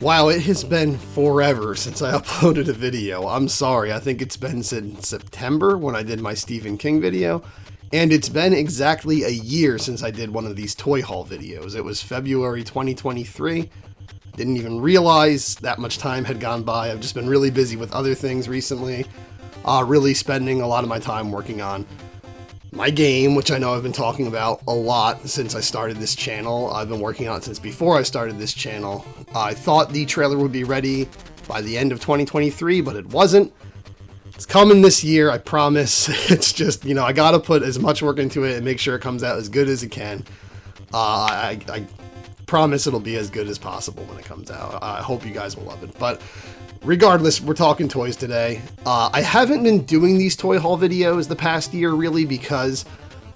Wow, it has been forever since I uploaded a video. I'm sorry, I think it's been since September when I did my Stephen King video. And it's been exactly a year since I did one of these toy haul videos. It was February 2023. Didn't even realize that much time had gone by. I've just been really busy with other things recently. Really spending a lot of my time working on my game, which I know I've been talking about a lot since I started this channel. I've been working on it since before I started this channel. I thought the trailer would be ready by the end of 2023, but it wasn't. It's coming this year, I promise. It's just, I gotta put as much work into it and make sure it comes out as good as it can. I promise it'll be as good as possible when it comes out. I hope you guys will love it. But regardless, we're talking toys today. I haven't been doing these toy haul videos the past year really because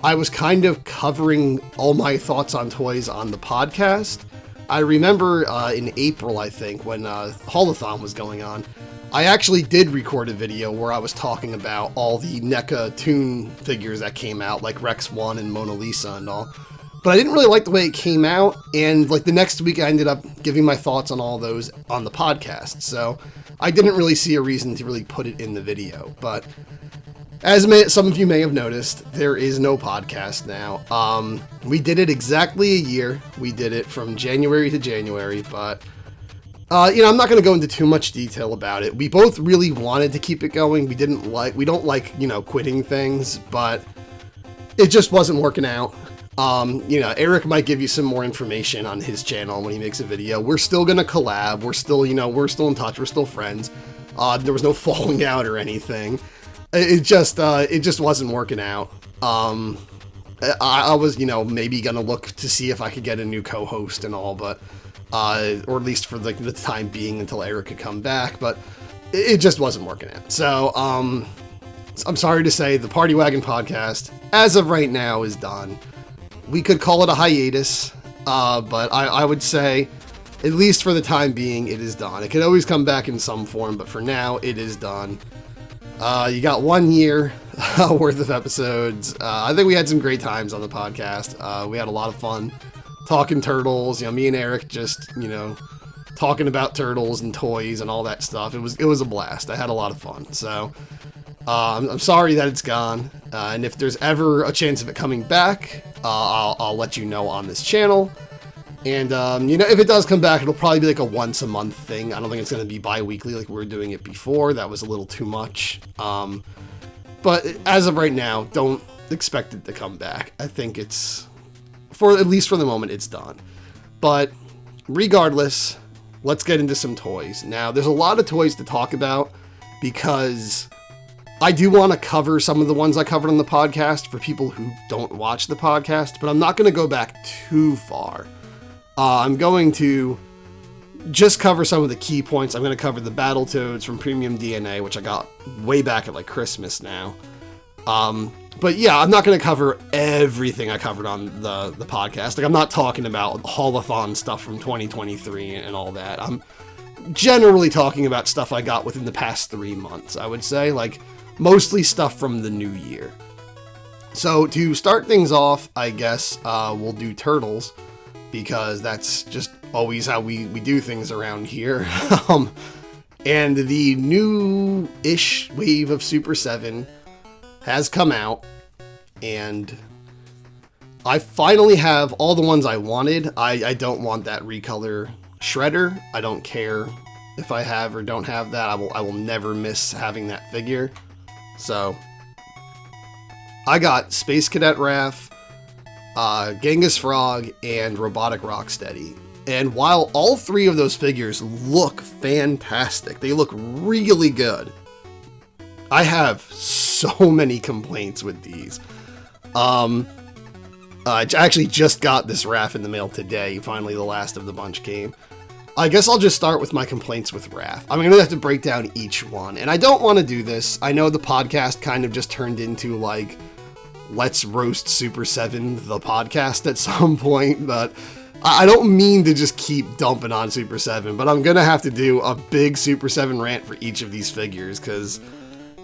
I was kind of covering all my thoughts on toys on the podcast. I remember in April, I think, when Haulathon was going on, I actually did record a video where I was talking about all the NECA Toon figures that came out, like Rex 1 and Mona Lisa and all. But I didn't really like the way it came out, and like the next week I ended up giving my thoughts on all those on the podcast, so I didn't really see a reason to really put it in the video. But as some of you may have noticed, there is no podcast now. We did it exactly a year. We did it from January to January, but I'm not going to go into too much detail about it. We both really wanted to keep it going. We don't like, quitting things, but it just wasn't working out. Eric might give you some more information on his channel when he makes a video. We're still going to collab. We're still in touch. We're still friends. There was no falling out or anything. It just wasn't working out. I was, maybe going to look to see if I could get a new co-host and all, but, or at least for the time being until Eric could come back, but it just wasn't working out. So, I'm sorry to say the Party Wagon Podcast, as of right now, is done. We could call it a hiatus, but I would say, at least for the time being, it is done. It could always come back in some form, but for now, it is done. You got 1 year worth of episodes. I think we had some great times on the podcast. We had a lot of fun talking turtles. Me and Eric just, talking about turtles and toys and all that stuff. It was a blast. I had a lot of fun. So I'm sorry that it's gone. And if there's ever a chance of it coming back, I'll let you know on this channel. And, if it does come back, it'll probably be like a once a month thing. I don't think it's going to be bi-weekly like we were doing it before. That was a little too much. But as of right now, don't expect it to come back. I think it's, at least for the moment, it's done. But regardless, let's get into some toys. Now, there's a lot of toys to talk about because I do want to cover some of the ones I covered on the podcast for people who don't watch the podcast, but I'm not going to go back too far. I'm going to just cover some of the key points. I'm going to cover the Battletoads from Premium DNA, which I got way back at like Christmas now. But yeah, I'm not going to cover everything I covered on the podcast. Like, I'm not talking about Haulathon stuff from 2023 and all that. I'm generally talking about stuff I got within the past 3 months, I would say. Like, mostly stuff from the new year. So to start things off, I guess we'll do Turtles, because that's just always how we do things around here. And the new-ish wave of Super 7 has come out, and I finally have all the ones I wanted. I don't want that recolor Shredder. I don't care if I have or don't have that. I will never miss having that figure. So, I got Space Cadet Raph, Genghis Frog, and Robotic Rocksteady. And while all three of those figures look fantastic, they look really good, I have so many complaints with these. I actually just got this Raph in the mail today. Finally, the last of the bunch came. I guess I'll just start with my complaints with Raph. I'm going to have to break down each one, and I don't want to do this. I know the podcast kind of just turned into, like, let's roast Super 7, the podcast, at some point, but I don't mean to just keep dumping on Super 7, but I'm going to have to do a big Super 7 rant for each of these figures, because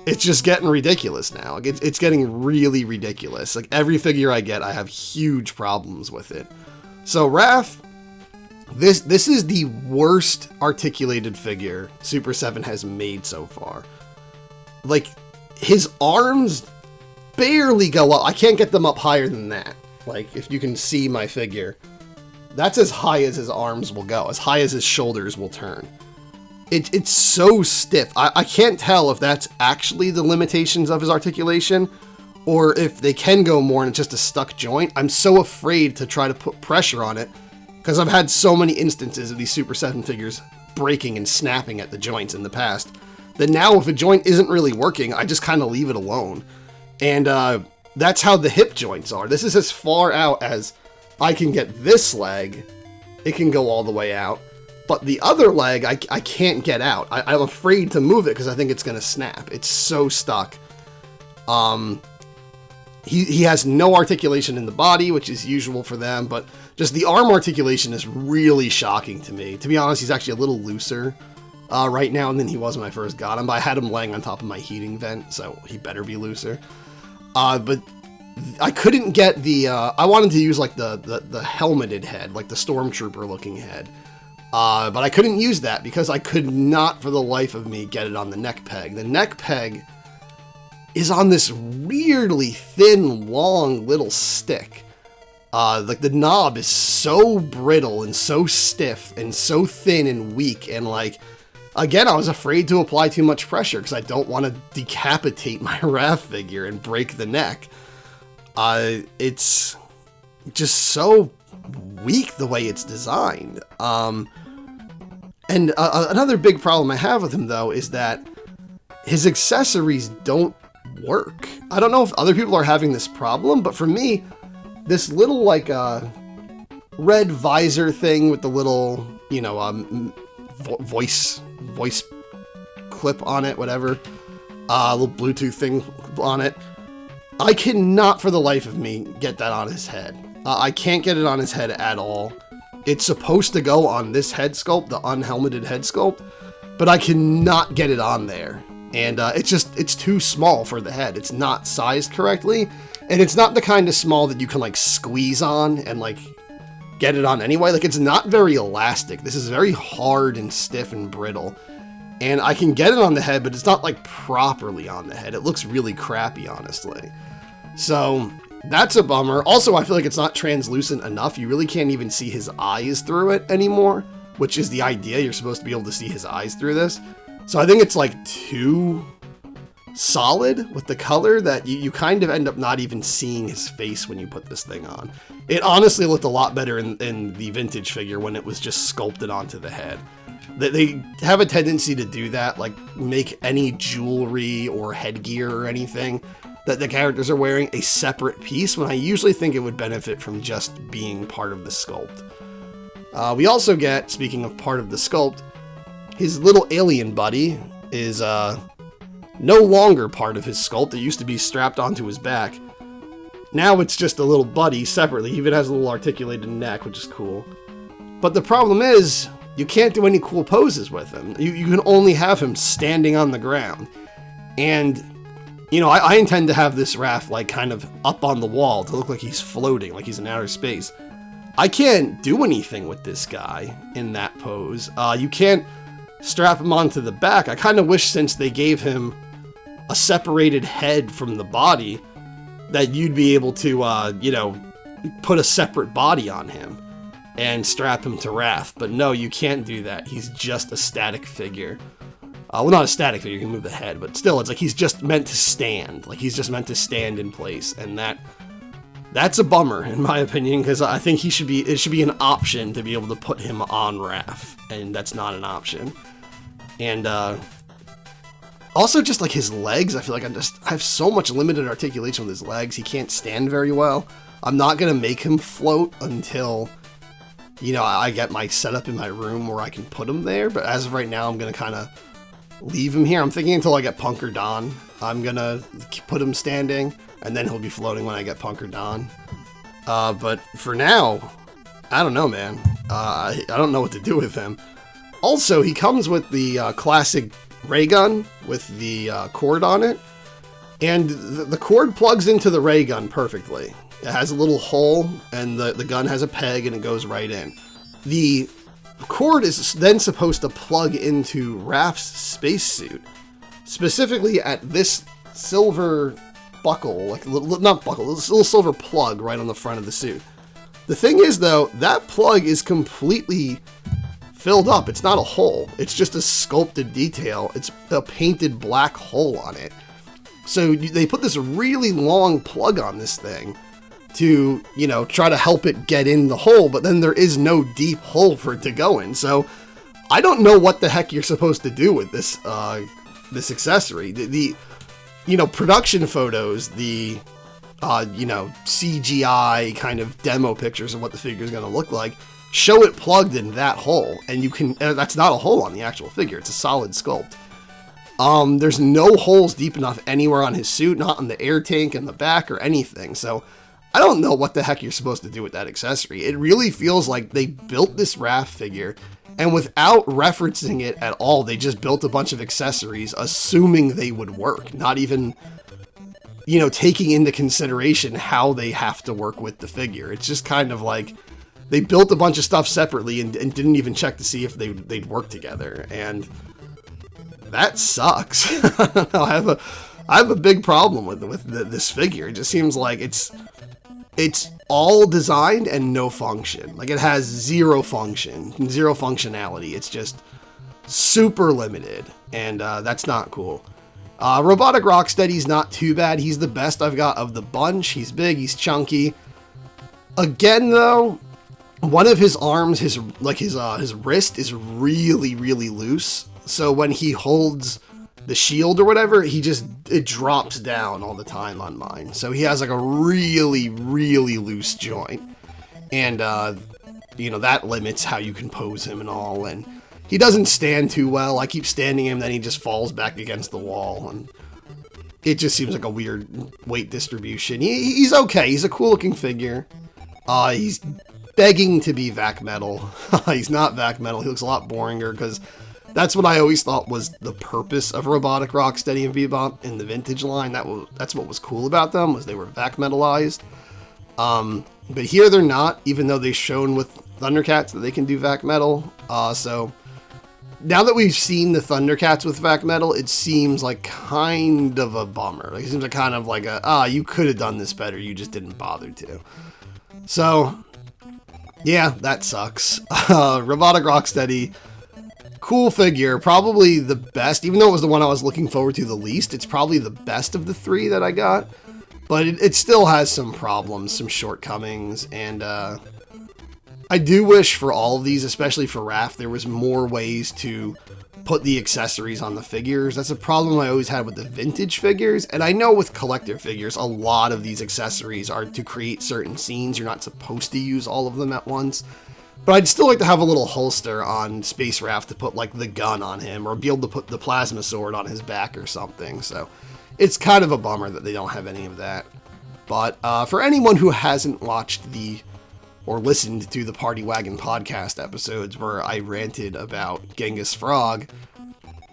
it's just getting ridiculous now. It's getting really ridiculous. Like, every figure I get, I have huge problems with it. So, Raph, This is the worst articulated figure Super 7 has made so far. Like, his arms barely go up. I can't get them up higher than that. Like, if you can see my figure, that's as high as his arms will go, as high as his shoulders will turn. It's so stiff. I can't tell if that's actually the limitations of his articulation, or if they can go more and it's just a stuck joint. I'm so afraid to try to put pressure on it, because I've had so many instances of these Super 7 figures breaking and snapping at the joints in the past, that now if a joint isn't really working, I just kind of leave it alone. And that's how the hip joints are. This is as far out as I can get this leg. It can go all the way out. But the other leg, I can't get out. I'm afraid to move it because I think it's going to snap. It's so stuck. He has no articulation in the body, which is usual for them, but just the arm articulation is really shocking to me. To be honest, he's actually a little looser right now than he was when I first got him, but I had him laying on top of my heating vent, so he better be looser. But I couldn't get the, I wanted to use like the helmeted head, like the Stormtrooper looking head. But I couldn't use that because I could not for the life of me get it on the neck peg. The neck peg is on this weirdly thin, long little stick. Like the knob is so brittle and so stiff and so thin and weak. And like, again, I was afraid to apply too much pressure because I don't want to decapitate my Raph figure and break the neck. It's just so weak the way it's designed. And another big problem I have with him, though, is that his accessories don't work. I don't know if other people are having this problem, but for me, this little, like, red visor thing with the little, you know, voice clip on it, whatever, little Bluetooth thing on it, I cannot for the life of me get that on his head. I can't get it on his head at all. It's supposed to go on this head sculpt, the unhelmeted head sculpt, but I cannot get it on there. And it's too small for the head. It's not sized correctly, and it's not the kind of small that you can like squeeze on and like get it on anyway. Like, it's not very elastic. This is very hard and stiff and brittle. And I can get it on the head, but it's not like properly on the head. It looks really crappy, honestly. So that's a bummer. Also, I feel like it's not translucent enough. You really can't even see his eyes through it anymore, which is the idea. You're supposed to be able to see his eyes through this. So I think it's like too solid with the color that you kind of end up not even seeing his face when you put this thing on. It honestly looked a lot better in the vintage figure when it was just sculpted onto the head. They have a tendency to do that, like make any jewelry or headgear or anything that the characters are wearing a separate piece, when I usually think it would benefit from just being part of the sculpt. We also get, speaking of part of the sculpt, his little alien buddy is no longer part of his sculpt. It used to be strapped onto his back. Now it's just a little buddy separately. He even has a little articulated neck, which is cool. But the problem is, you can't do any cool poses with him. You can only have him standing on the ground. And, you know, I intend to have this Raph, like, kind of up on the wall to look like he's floating, like he's in outer space. I can't do anything with this guy in that pose. You can't strap him onto the back. I kind of wish, since they gave him a separated head from the body, that you'd be able to, you know, put a separate body on him and strap him to Raph. But no, you can't do that. He's just a static figure. Well, not a static figure, you can move the head, but still, it's like he's just meant to stand. Like, he's just meant to stand in place, and that's a bummer, in my opinion, because I think it should be an option to be able to put him on Raph, and that's not an option. And, also just, like, his legs, I feel like I have so much limited articulation with his legs. He can't stand very well. I'm not going to make him float until, you know, I get my setup in my room where I can put him there, but as of right now, I'm going to kind of leave him here. I'm thinking until I get Punker Don, I'm going to put him standing, and then he'll be floating when I get Punker Don. But for now, I don't know, man. I don't know what to do with him. Also, he comes with the classic ray gun with the cord on it, and the cord plugs into the ray gun perfectly. It has a little hole, and the gun has a peg, and it goes right in. The cord is then supposed to plug into Raph's spacesuit, specifically at this silver buckle, like not buckle, this little silver plug right on the front of the suit. The thing is, though, that plug is completely filled up. It's not a hole. It's just a sculpted detail. It's a painted black hole on it. So they put this really long plug on this thing to, you know, try to help it get in the hole, but then there is no deep hole for it to go in. So I don't know what the heck you're supposed to do with this this accessory. The you know, production photos, the you know, CGI kind of demo pictures of what the figure is going to look like show it plugged in that hole, and you can, that's not a hole on the actual figure, it's a solid sculpt. There's no holes deep enough anywhere on his suit, not on the air tank in the back or anything, so I don't know what the heck you're supposed to do with that accessory. It really feels like they built this Raph figure, and without referencing it at all, they just built a bunch of accessories assuming they would work, not even, you know, taking into consideration how they have to work with the figure. It's just kind of like they built a bunch of stuff separately and didn't even check to see if they'd work together, and that sucks. I have a big problem with this figure. It just seems like it's all designed and no function. Like, it has zero function, zero functionality. It's just super limited, and that's not cool. Robotic Rocksteady's not too bad. He's the best I've got of the bunch. He's big, he's chunky. Again, though, one of his arms, his wrist is really, really loose. So when he holds the shield or whatever, it drops down all the time on mine. So he has like a really, really loose joint. And, you know, that limits how you can pose him and all. And he doesn't stand too well. I keep standing him, then he just falls back against the wall. And it just seems like a weird weight distribution. He's okay. He's a cool looking figure. He's begging to be Vac Metal. He's not Vac Metal. He looks a lot boringer, because that's what I always thought was the purpose of Robotic Rocksteady and Bebop in the vintage line. That's what was cool about them, was they were Vac Metalized. But here they're not, even though they've shown with Thundercats that they can do Vac Metal. So now that we've seen the Thundercats with Vac Metal, it seems like kind of a bummer. Like, it seems like kind of like you could have done this better, you just didn't bother to. So yeah, that sucks. Robotic Rocksteady, cool figure, probably the best, even though it was the one I was looking forward to the least. It's probably the best of the three that I got, but it still has some problems, some shortcomings, and I do wish for all of these, especially for Raph, there was more ways to put the accessories on the figures. That's a problem I always had with the vintage figures, and I know with collector figures, a lot of these accessories are to create certain scenes. You're not supposed to use all of them at once. But I'd still like to have a little holster on Space Raph to put, like, the gun on him, or be able to put the plasma sword on his back or something. So it's kind of a bummer that they don't have any of that. But for anyone who hasn't watched or listened to the Party Wagon Podcast episodes where I ranted about Genghis Frog,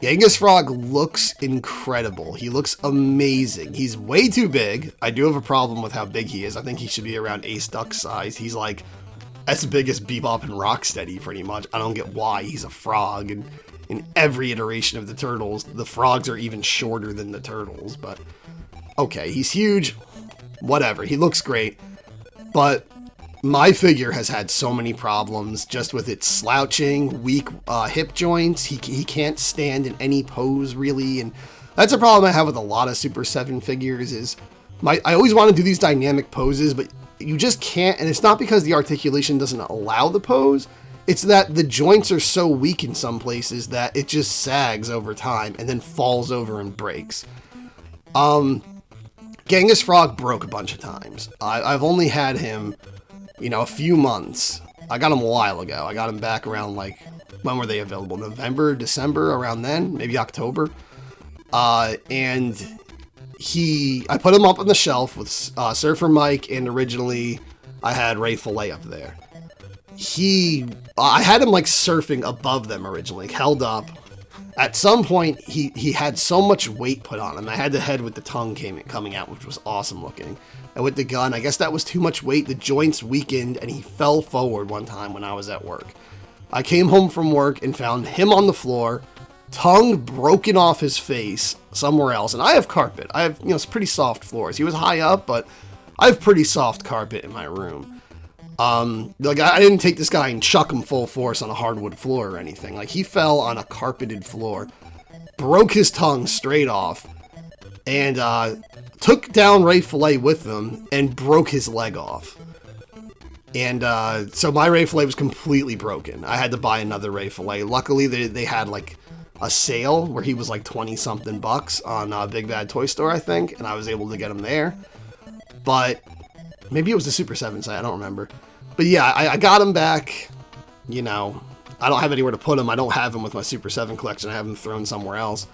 Genghis Frog looks incredible. He looks amazing. He's way too big. I do have a problem with how big he is. I think he should be around Ace Duck size. He's like as big as Bebop and Rocksteady, pretty much. I don't get why he's a frog, and in every iteration of the Turtles, the frogs are even shorter than the Turtles, but okay, he's huge, whatever, he looks great, but my figure has had so many problems just with its slouching, weak hip joints. He can't stand in any pose, really, and that's a problem I have with a lot of Super 7 figures, is I always want to do these dynamic poses, but you just can't, and it's not because the articulation doesn't allow the pose, it's that the joints are so weak in some places that it just sags over time and then falls over and breaks. Genghis Frog broke a bunch of times. I've only had him, you know, a few months. I got him a while ago. I got him back around, like, when were they available? November, December, around then, maybe October. And I put him up on the shelf with Surfer Mike, and originally I had Ray Fillet up there. I had him like surfing above them originally, held up. At some point, he had so much weight put on him. I had the head with the tongue coming out, which was awesome looking. And with the gun, I guess that was too much weight. The joints weakened, and he fell forward one time when I was at work. I came home from work and found him on the floor, tongue broken off his face somewhere else. And I have carpet. I have, it's pretty soft floors. He was high up, but I have pretty soft carpet in my room. Like, I didn't take this guy and chuck him full force on a hardwood floor or anything. Like, he fell on a carpeted floor, broke his tongue straight off, and took down Ray Fillet with him and broke his leg off. And so my Ray Fillet was completely broken. I had to buy another Ray Fillet. Luckily, they had like a sale where he was like 20-something bucks on Big Bad Toy Store, I think, and I was able to get him there. But maybe it was the Super 7 site, I don't remember. But yeah, I got him back. I don't have anywhere to put him. I don't have him with my Super 7 collection. I have him thrown somewhere else.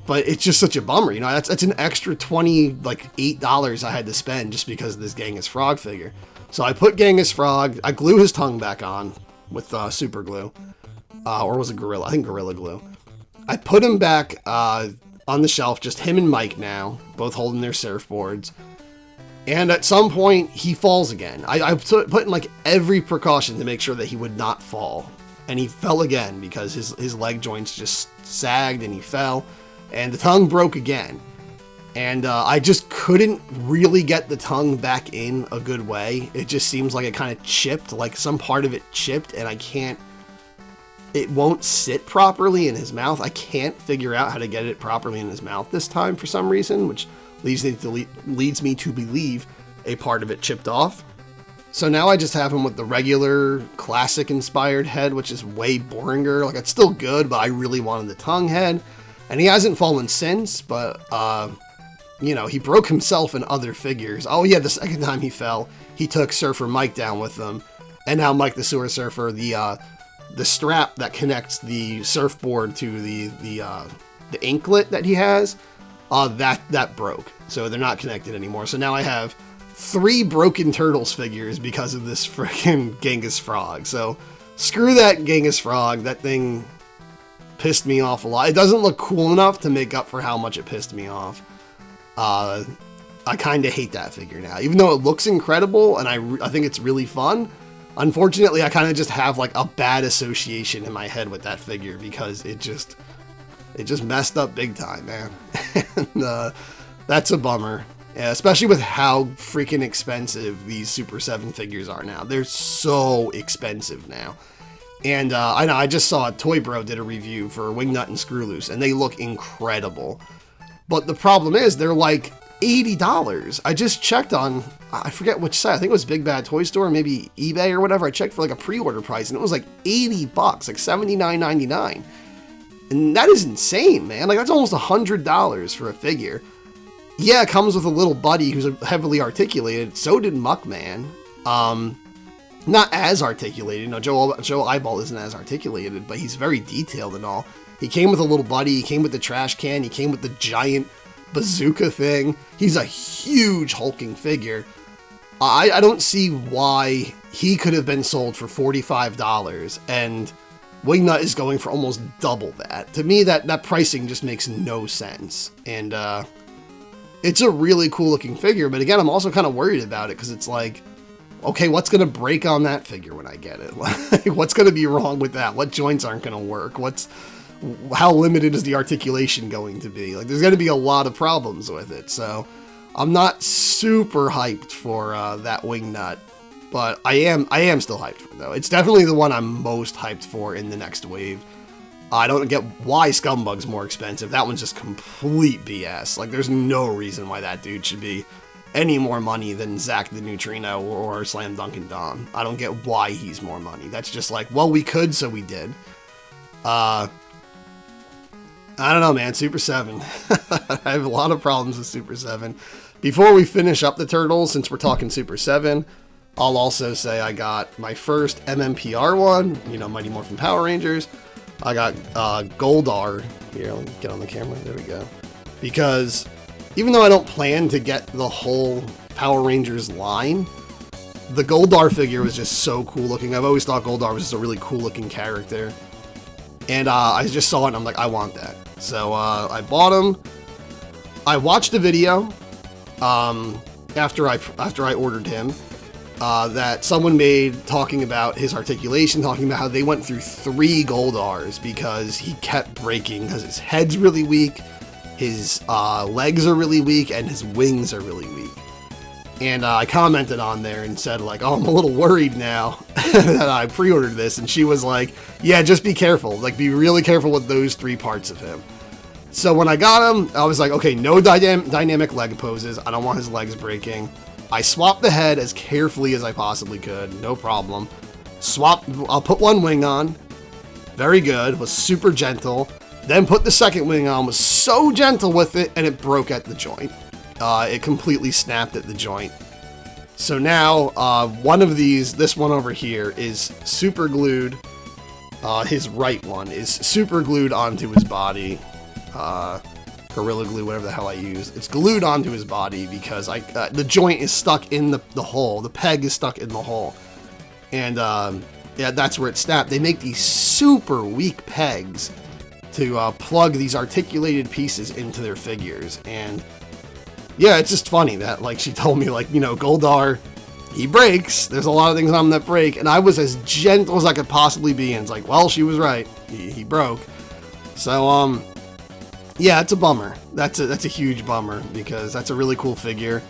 But it's just such a bummer, that's an extra $8 I had to spend just because of this Genghis Frog figure. So I put Genghis Frog, I glue his tongue back on with super glue. Or was it Gorilla? I think Gorilla Glue. I put him back on the shelf, just him and Mike now, both holding their surfboards. And at some point, he falls again. I put in every precaution to make sure that he would not fall. And he fell again because his leg joints just sagged and he fell. And the tongue broke again. And I just couldn't really get the tongue back in a good way. It just seems like it kind of chipped, like some part of it chipped, and it won't sit properly in his mouth. I can't figure out how to get it properly in his mouth this time for some reason, which leads me to believe a part of it chipped off. So now I just have him with the regular classic inspired head, which is way boringer. It's still good, but I really wanted the tongue head. And he hasn't fallen since, but, he broke himself in other figures. Oh yeah, the second time he fell, he took Surfer Mike down with him. And now Mike the Sewer Surfer, the strap that connects the surfboard to the anklet that he has, that broke. So they're not connected anymore. So now I have 3 broken Turtles figures because of this freaking Genghis Frog. So screw that Genghis Frog. That thing pissed me off a lot. It doesn't look cool enough to make up for how much it pissed me off. I kind of hate that figure now. Even though it looks incredible and I think it's really fun, unfortunately I kind of just have a bad association in my head with that figure because it just messed up big time, man. And that's a bummer. Yeah, especially with how freaking expensive these Super 7 figures are now. They're so expensive now. And I know I just saw Toy Bro did a review for Wingnut and Screw Loose, and they look incredible. But the problem is they're $80. I just checked on, I forget which site, I think it was Big Bad Toy Store, maybe eBay or whatever. I checked for a pre-order price, and it was $80, $79.99. And that is insane, man. That's almost $100 for a figure. Yeah, it comes with a little buddy who's heavily articulated. So did Muckman. Not as articulated. Joe Eyeball isn't as articulated, but he's very detailed and all. He came with a little buddy. He came with the trash can. He came with the giant bazooka thing. He's a huge hulking figure. I don't see why he could have been sold for $45 and Wingnut is going for almost double that. To me, that pricing just makes no sense. And it's a really cool looking figure, but again, I'm also kind of worried about it because it's okay, what's going to break on that figure when I get it? What's going to be wrong with that? What joints aren't going to work? How limited is the articulation going to be? There's going to be a lot of problems with it. So I'm not super hyped for that Wingnut, but I am still hyped for it, though. It's definitely the one I'm most hyped for in the next wave. I don't get why Scumbug's more expensive. That one's just complete BS. There's no reason why that dude should be any more money than Zach the Neutrino or Slam Dunk and Dom. I don't get why he's more money. That's just well, we could, so we did. I don't know, man. Super 7. I have a lot of problems with Super 7. Before we finish up the Turtles, since we're talking Super 7, I'll also say I got my first MMPR one, Mighty Morphin Power Rangers. I got Goldar. Here, let me get on the camera. There we go. Because even though I don't plan to get the whole Power Rangers line, the Goldar figure was just so cool looking. I've always thought Goldar was just a really cool looking character. And I just saw it and I'm like, I want that. So I bought him. I watched a video after I ordered him. that someone made talking about his articulation, talking about how they went through 3 Goldars because he kept breaking because his head's really weak, his legs are really weak, and his wings are really weak. And I commented on there and said, like, oh, I'm a little worried now that I pre-ordered this. And she was like, yeah, just be careful. Like, be really careful with those 3 parts of him. So when I got him, I was like, okay, no dynamic leg poses. I don't want his legs breaking. I swapped the head as carefully as I possibly could. No problem. I'll put 1 wing on. Very good. Was super gentle. Then put the 2nd wing on. Was so gentle with it, and it broke at the joint. It completely snapped at the joint. So now, one of these, this one over here, is super glued. His right one is super glued onto his body. Gorilla Glue, whatever the hell I use. It's glued onto his body because the joint is stuck in the hole. The peg is stuck in the hole. And, yeah, that's where it snapped. They make these super weak pegs to plug these articulated pieces into their figures. And yeah, it's just funny that, like, she told me, like, you know, Goldar, he breaks. There's a lot of things on him that break. And I was as gentle as I could possibly be. And it's like, well, she was right. He broke. So, yeah, it's a bummer. That's a huge bummer because that's a really cool figure.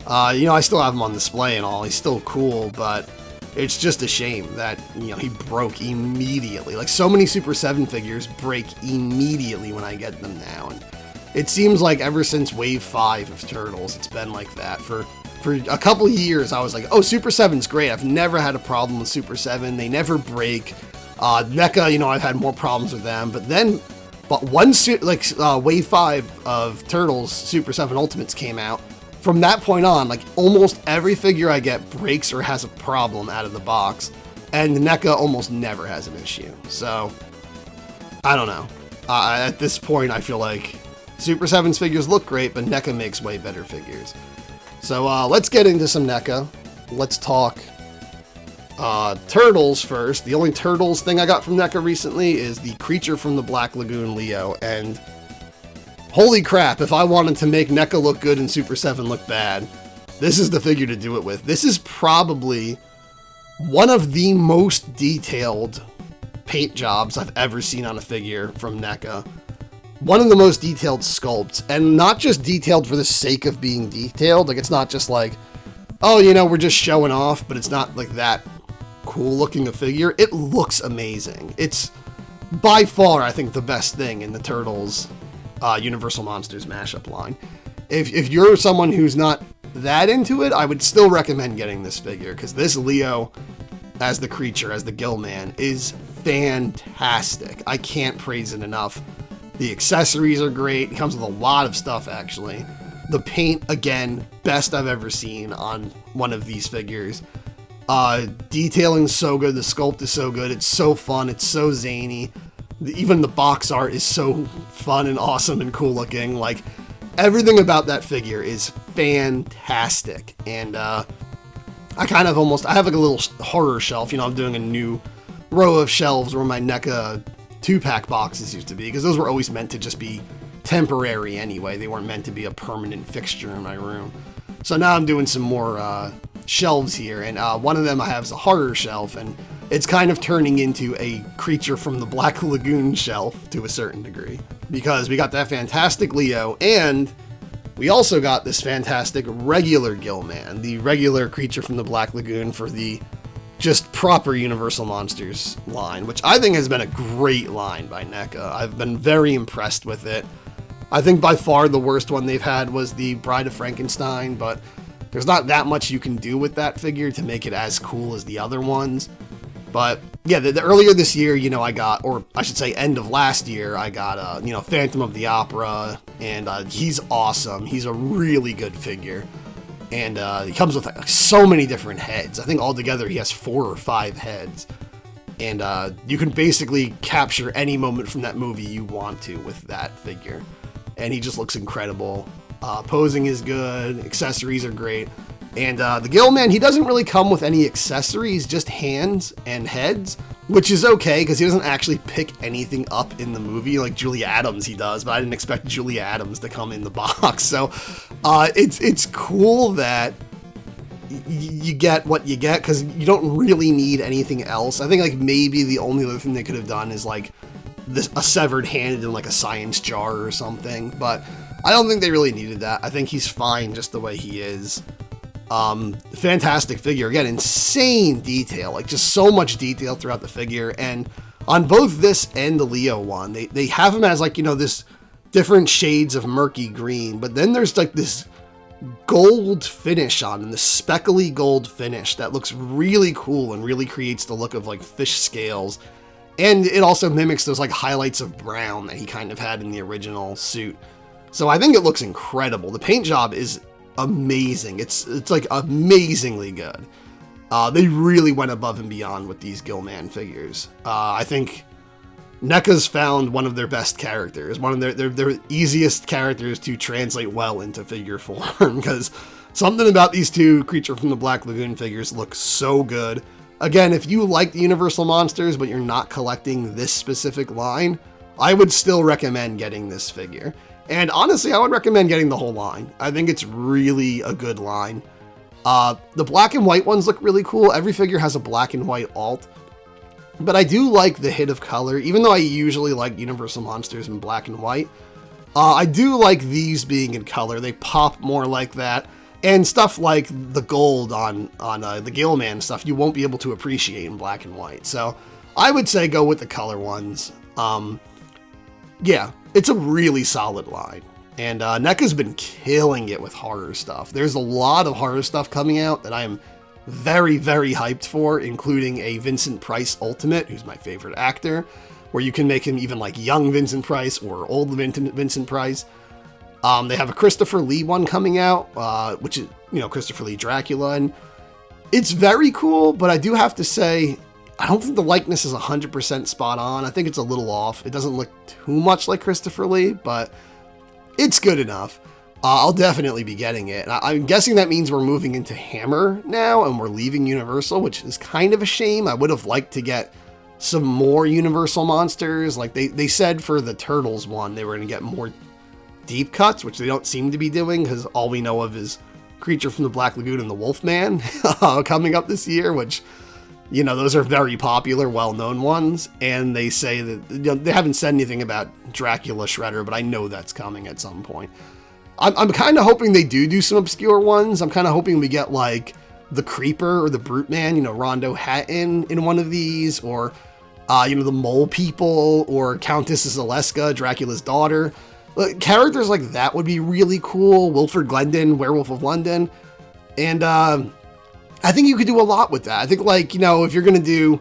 You know, I still have him on display and all. He's still cool, but it's just a shame that, you know, he broke immediately. Like, so many Super 7 figures break immediately when I get them now. And it seems like ever since Wave 5 of Turtles, it's been like that. For a couple of years, I was like, oh, Super 7's great. I've never had a problem with Super 7. They never break. NECA, you know, I've had more problems with them. But once, Wave 5 of Turtles Super 7 Ultimates came out, from that point on, like, almost every figure I get breaks or has a problem out of the box. And NECA almost never has an issue. So, I don't know. At this point, I feel like Super 7's figures look great, but NECA makes way better figures. So let's get into some NECA. Let's talk Turtles first. The only Turtles thing I got from NECA recently is the Creature from the Black Lagoon Leo. And holy crap, if I wanted to make NECA look good and Super 7 look bad, this is the figure to do it with. This is probably one of the most detailed paint jobs I've ever seen on a figure from NECA. One of the most detailed sculpts, and not just detailed for the sake of being detailed. Like, it's not just like, oh, you know, we're just showing off, but it's not like that cool looking a figure. It looks amazing. It's by far, I think, the best thing in the Turtles Universal Monsters mashup line. If you're someone who's not that into it, I would still recommend getting this figure, because this Leo as the creature, as the Gill Man, is fantastic. I can't praise it enough. The accessories are great. It comes with a lot of stuff, actually. The paint, again, best I've ever seen on one of these figures. Detailing's so good. The sculpt is so good. It's so fun. It's so zany. Even the box art is so fun and awesome and cool looking. Like, everything about that figure is fantastic. And I have like a little horror shelf. You know, I'm doing a new row of shelves where my NECA 2-pack boxes used to be, because those were always meant to just be temporary anyway. They weren't meant to be a permanent fixture in my room. So now I'm doing some more shelves here, and one of them I have is a horror shelf, and it's kind of turning into a Creature from the Black Lagoon shelf to a certain degree, because we got that fantastic Leo, and we also got this fantastic regular Gill Man, the regular Creature from the Black Lagoon for the just proper Universal Monsters line, which I think has been a great line by NECA. I've been very impressed with it. I think by far the worst one they've had was the Bride of Frankenstein, but there's not that much you can do with that figure to make it as cool as the other ones. But yeah, the earlier this year, you know, I got, or I should say end of last year, I got, you know, Phantom of the Opera, and he's awesome. He's a really good figure. And he comes with like so many different heads. I think altogether he has 4 or 5 heads. And you can basically capture any moment from that movie you want to with that figure. And he just looks incredible. Posing is good. Accessories are great. And the Gill Man, he doesn't really come with any accessories, just hands and heads, which is okay, because he doesn't actually pick anything up in the movie. Like Julia Adams, he does, but I didn't expect Julia Adams to come in the box. So it's cool that you get what you get, because you don't really need anything else. I think like maybe the only other thing they could have done is like a severed hand in like a science jar or something, but I don't think they really needed that. I think he's fine just the way he is. Fantastic figure. Again, insane detail, like just so much detail throughout the figure. And on both this and the Leo one, they have him as like, you know, this different shades of murky green, but then there's like this gold finish on him, the speckly gold finish that looks really cool and really creates the look of like fish scales. And it also mimics those like highlights of brown that he kind of had in the original suit. So I think it looks incredible. The paint job is amazing. It's like amazingly good. They really went above and beyond with these Gillman figures. I think NECA's found one of their best characters, one of their easiest characters to translate well into figure form, because something about these two Creature from the Black Lagoon figures looks so good. Again, if you like the Universal monsters, but you're not collecting this specific line, I would still recommend getting this figure. And honestly, I would recommend getting the whole line. I think it's really a good line. The black and white ones look really cool. Every figure has a black and white alt. But I do like the hit of color, even though I usually like Universal monsters in black and white. I do like these being in color. They pop more like that. And stuff like the gold on the Gillman stuff, you won't be able to appreciate in black and white. So I would say go with the color ones. Yeah, it's a really solid line. And NECA's been killing it with horror stuff. There's a lot of horror stuff coming out that I'm very, very hyped for, including a Vincent Price Ultimate, who's my favorite actor, where you can make him even like young Vincent Price or old Vincent Price. They have a Christopher Lee one coming out, which is, you know, Christopher Lee Dracula, and it's very cool, but I do have to say, I don't think the likeness is 100% spot on. I think it's a little off. It doesn't look too much like Christopher Lee, but it's good enough. I'll definitely be getting it. And I'm guessing that means we're moving into Hammer now, and we're leaving Universal, which is kind of a shame. I would have liked to get some more Universal monsters. Like they said for the Turtles one, they were going to get more deep cuts, which they don't seem to be doing, because all we know of is Creature from the Black Lagoon and the Wolfman coming up this year, which, you know, those are very popular, well-known ones. And they say that, you know, they haven't said anything about Dracula Shredder, but I know that's coming at some point. I'm kind of hoping they do some obscure ones. I'm kind of hoping we get like the Creeper or the Brute Man, you know, Rondo Hatton in one of these, or you know, the Mole People, or Countess Zaleska, Dracula's daughter. Characters like that would be really cool. Wilford Glendon, Werewolf of London. And I think you could do a lot with that. I think, like, you know, if you're going to do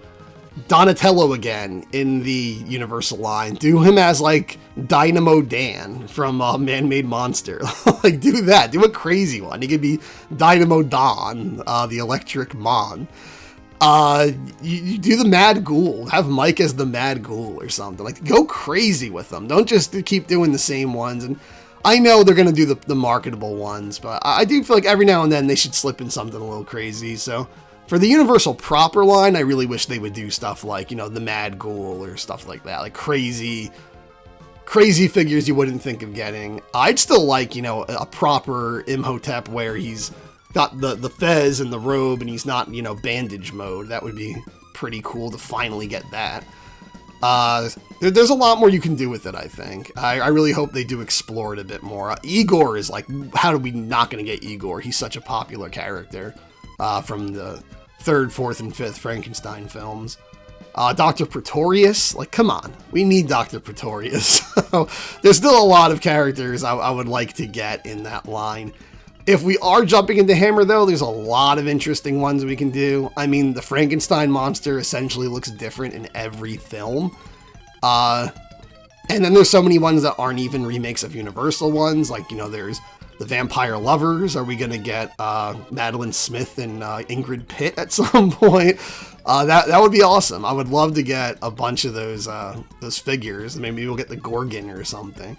Donatello again in the Universal line, do him as, like, Dynamo Dan from Man-Made Monster. Like, do that. Do a crazy one. He could be Dynamo Don, the Electric Mon. You do the Mad Ghoul. Have Mike as the Mad Ghoul or something. Like, go crazy with them. Don't just keep doing the same ones. And I know they're going to do the marketable ones, but I do feel like every now and then they should slip in something a little crazy. So for the Universal proper line, I really wish they would do stuff like, you know, the Mad Ghoul or stuff like that. Like crazy figures you wouldn't think of getting. I'd still like, you know, a proper Imhotep where he's got the fez and the robe and he's not, you know, bandage mode. That would be pretty cool to finally get that. There's a lot more you can do with it, I think. I really hope they do explore it a bit more. Igor is like, how are we not going to get Igor? He's such a popular character from the 3rd, 4th, and 5th Frankenstein films. Dr. Pretorius, like, come on. We need Dr. Pretorius. There's still a lot of characters I would like to get in that line. If we are jumping into Hammer, though, there's a lot of interesting ones we can do. I mean, the Frankenstein monster essentially looks different in every film. And then there's so many ones that aren't even remakes of Universal ones. Like, you know, there's the Vampire Lovers. Are we going to get Madeline Smith and Ingrid Pitt at some point? That would be awesome. I would love to get a bunch of those figures. Maybe we'll get the Gorgon or something.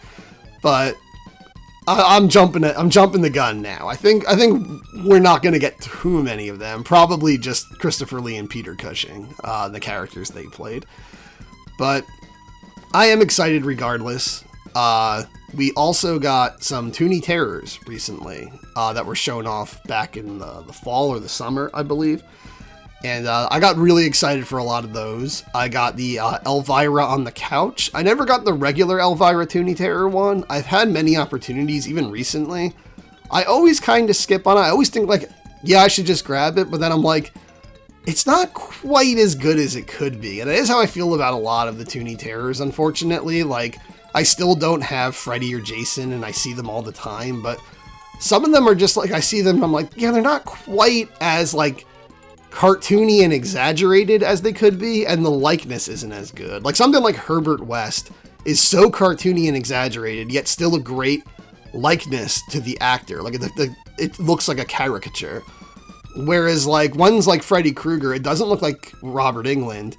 But I'm jumping the gun now. I think we're not going to get too many of them. Probably just Christopher Lee and Peter Cushing, the characters they played. But I am excited regardless. we also got some Toony Terrors recently that were shown off back in the fall or the summer, I believe. And I got really excited for a lot of those. I got the Elvira on the couch. I never got the regular Elvira Toony Terror one. I've had many opportunities, even recently. I always kind of skip on it. I always think like, yeah, I should just grab it. But then I'm like, it's not quite as good as it could be. And that is how I feel about a lot of the Toony Terrors, unfortunately. Like, I still don't have Freddy or Jason, and I see them all the time. But some of them are just like, I see them and I'm like, yeah, they're not quite as like cartoony and exaggerated as they could be, and the likeness isn't as good. Like something like Herbert West is so cartoony and exaggerated, yet still a great likeness to the actor. Like it looks like a caricature. Whereas like ones like Freddy Krueger, it doesn't look like Robert Englund,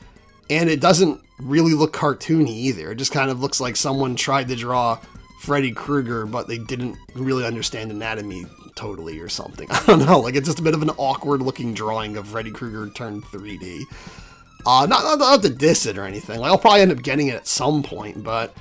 and it doesn't really look cartoony either. It just kind of looks like someone tried to draw Freddy Krueger, but they didn't really understand anatomy totally or something. I don't know, like it's just a bit of an awkward looking drawing of Freddy Krueger turned 3D. Not to diss it or anything. Like, I'll probably end up getting it at some point, but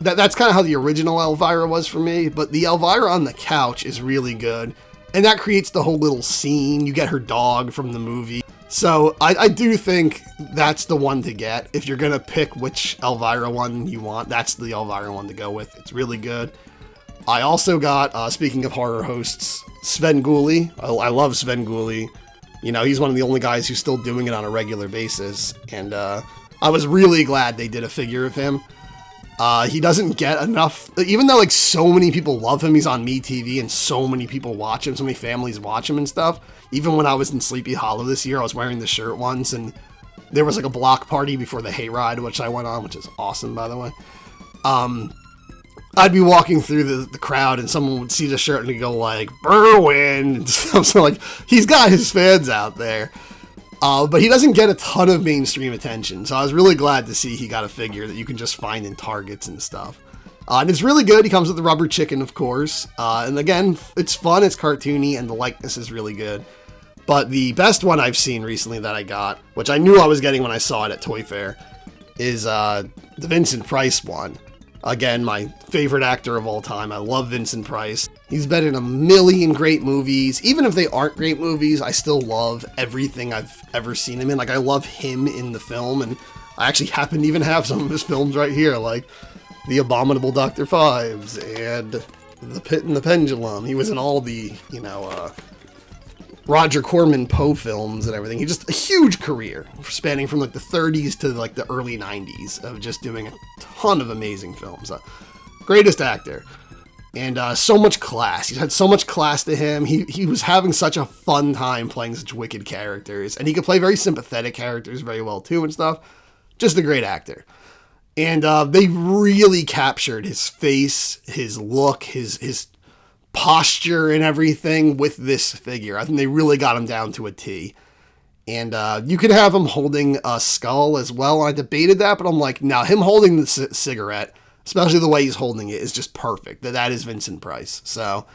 that's kind of how the original Elvira was for me. But the Elvira on the couch is really good, and that creates the whole little scene. You get her dog from the movie. So I do think that's the one to get. If you're going to pick which Elvira one you want, that's the Elvira one to go with. It's really good. I also got, speaking of horror hosts, Sven Gulli. I love Sven Gulli. You know, he's one of the only guys who's still doing it on a regular basis. And I was really glad they did a figure of him. He doesn't get enough, even though like so many people love him, he's on MeTV and so many people watch him, so many families watch him and stuff. Even when I was in Sleepy Hollow this year, I was wearing the shirt once, and there was like a block party before the hayride, which I went on, which is awesome, by the way. I'd be walking through the crowd and someone would see the shirt and go like, Berwin, and stuff. So like, he's got his fans out there. But he doesn't get a ton of mainstream attention, so I was really glad to see he got a figure that you can just find in Targets and stuff. And it's really good. He comes with the rubber chicken, of course. And again, it's fun, it's cartoony, and the likeness is really good. But the best one I've seen recently that I got, which I knew I was getting when I saw it at Toy Fair, is the Vincent Price one. Again, my favorite actor of all time. I love Vincent Price. He's been in a million great movies. Even if they aren't great movies, I still love everything I've ever seen him in. Like, I love him in the film, and I actually happen to even have some of his films right here, like The Abominable Dr. Fives and The Pit and the Pendulum. He was in all the, Roger Corman Poe films and everything. He just a huge career spanning from like the 30s to like the early 90s of just doing a ton of amazing films. Greatest actor. And so much class. He's had so much class to him. He was having such a fun time playing such wicked characters. And he could play very sympathetic characters very well too and stuff. Just a great actor. And they really captured his face, his look, his posture and everything with this figure. I think they really got him down to a T. And you could have him holding a skull as well. I debated that, but I'm like, no, him holding the cigarette, especially the way he's holding it, is just perfect. That is Vincent Price. So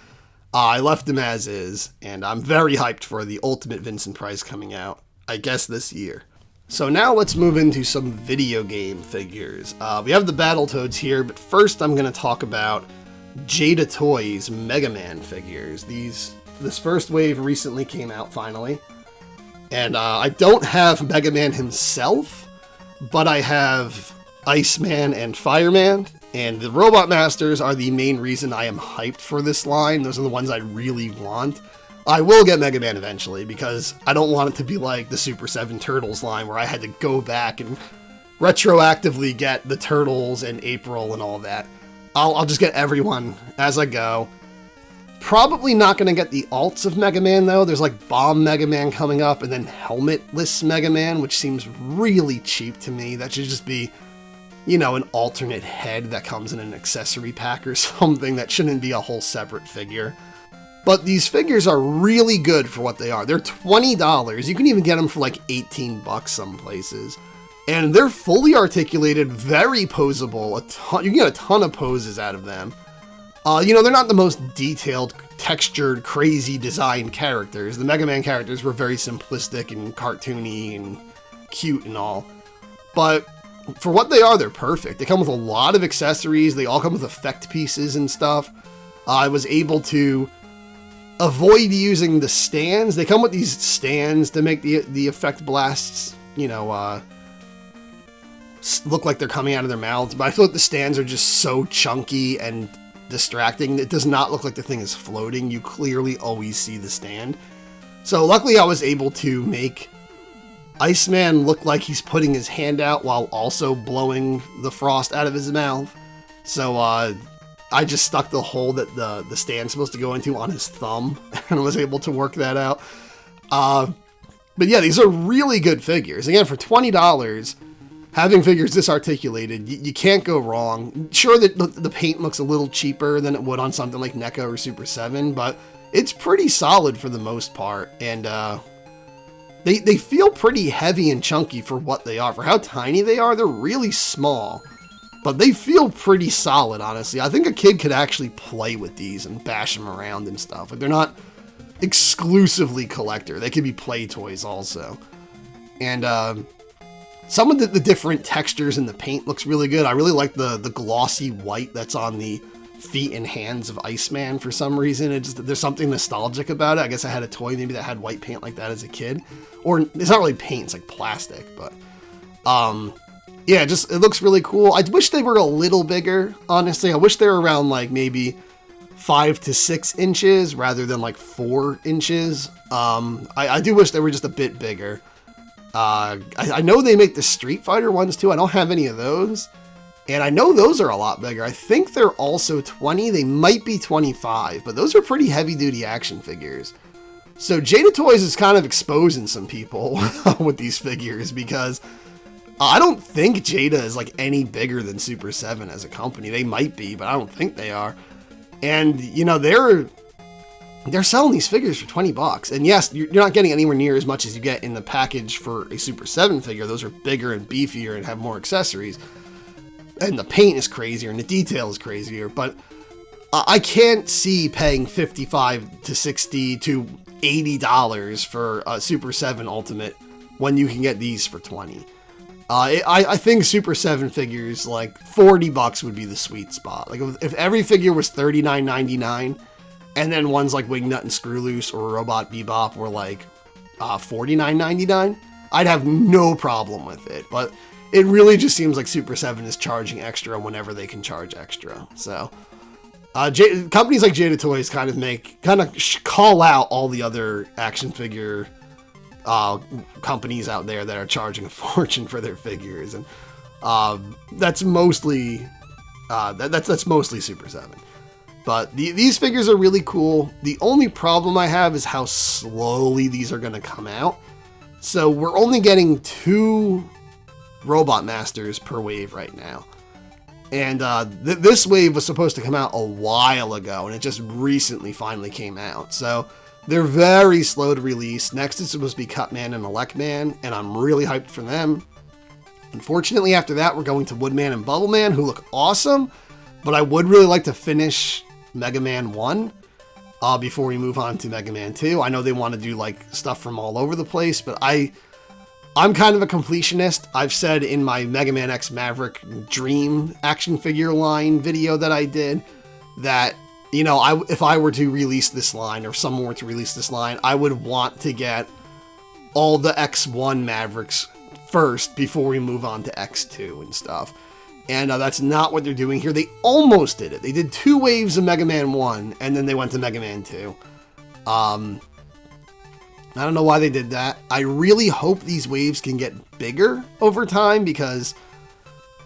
I left him as is, and I'm very hyped for the Ultimate Vincent Price coming out, I guess, this year. So now let's move into some video game figures. We have the Battletoads here, but first I'm going to talk about JADA Toys Mega Man figures. This first wave recently came out finally, and I don't have Mega Man himself, but I have Iceman and Fireman, and the Robot Masters are the main reason I am hyped for this line. Those are the ones I really want. I will get Mega Man eventually, because I don't want it to be like the Super 7 Turtles line where I had to go back and retroactively get the Turtles and April and all that. I'll just get everyone as I go. Probably not going to get the alts of Mega Man, though. There's like Bomb Mega Man coming up, and then Helmetless Mega Man, which seems really cheap to me. That should just be, an alternate head that comes in an accessory pack or something. That shouldn't be a whole separate figure. But these figures are really good for what they are. They're $20. You can even get them for like $18 some places. And they're fully articulated, very posable. You can get a ton of poses out of them. They're not the most detailed, textured, crazy designed characters. The Mega Man characters were very simplistic and cartoony and cute and all. But for what they are, they're perfect. They come with a lot of accessories. They all come with effect pieces and stuff. I was able to avoid using the stands. They come with these stands to make the effect blasts, you know, look like they're coming out of their mouths. But I feel like the stands are just so chunky and distracting. It does not look like the thing is floating. You clearly always see the stand. So luckily I was able to make Iceman look like he's putting his hand out while also blowing the frost out of his mouth. So I just stuck the hole that the stand's supposed to go into on his thumb and was able to work that out. But yeah, these are really good figures. Again, for $20, having figures this articulated, you can't go wrong. Sure that the paint looks a little cheaper than it would on something like NECA or Super 7, but it's pretty solid for the most part. And they feel pretty heavy and chunky for what they are. For how tiny they are, they're really small. But they feel pretty solid, honestly. I think a kid could actually play with these and bash them around and stuff. Like, they're not exclusively collector. They could be play toys also. And some of the different textures in the paint looks really good. I really like the glossy white that's on the feet and hands of Iceman for some reason. There's something nostalgic about it. I guess I had a toy maybe that had white paint like that as a kid. Or it's not really paint, it's like plastic, but yeah, it looks really cool. I wish they were a little bigger, honestly. I wish they were around like maybe 5 to 6 inches rather than like 4 inches. I do wish they were just a bit bigger. I know they make the Street Fighter ones too. I don't have any of those. And I know those are a lot bigger. I think they're also 20. They might be 25, but those are pretty heavy-duty action figures. So JADA Toys is kind of exposing some people with these figures because I don't think JADA is like any bigger than Super 7 as a company. They might be, but I don't think they are. And, you know, they're selling these figures for $20. And yes, you're not getting anywhere near as much as you get in the package for a Super 7 figure. Those are bigger and beefier and have more accessories. And the paint is crazier and the detail is crazier. But I can't see paying $55 to $60 to $80 for a Super 7 Ultimate when you can get these for $20. I think Super 7 figures, like $40 would be the sweet spot. Like if every figure was $39.99, and then ones like Wingnut and Screwloose or Robot Bebop were like $49.99, I'd have no problem with it. But it really just seems like Super 7 is charging extra whenever they can charge extra. So companies like JADA Toys kind of call out all the other action figure companies out there that are charging a fortune for their figures, and that's mostly that's mostly Super 7. But these figures are really cool. The only problem I have is how slowly these are going to come out. So we're only getting 2 Robot Masters per wave right now. And this wave was supposed to come out a while ago, and it just recently finally came out. So they're very slow to release. Next is supposed to be Cutman and Electman, and I'm really hyped for them. Unfortunately, after that, we're going to Woodman and Bubbleman, who look awesome, but I would really like to finish Mega Man 1 before we move on to Mega Man 2. I know they want to do like stuff from all over the place, but I'm kind of a completionist. I've said in my Mega Man X Maverick Dream action figure line video that I did that, you know, if I were to release this line, or someone were to release this line, I would want to get all the X1 Mavericks first before we move on to X2 and stuff. And that's not what they're doing here. They almost did it. They did 2 waves of Mega Man 1, and then they went to Mega Man 2. I don't know why they did that. I really hope these waves can get bigger over time because,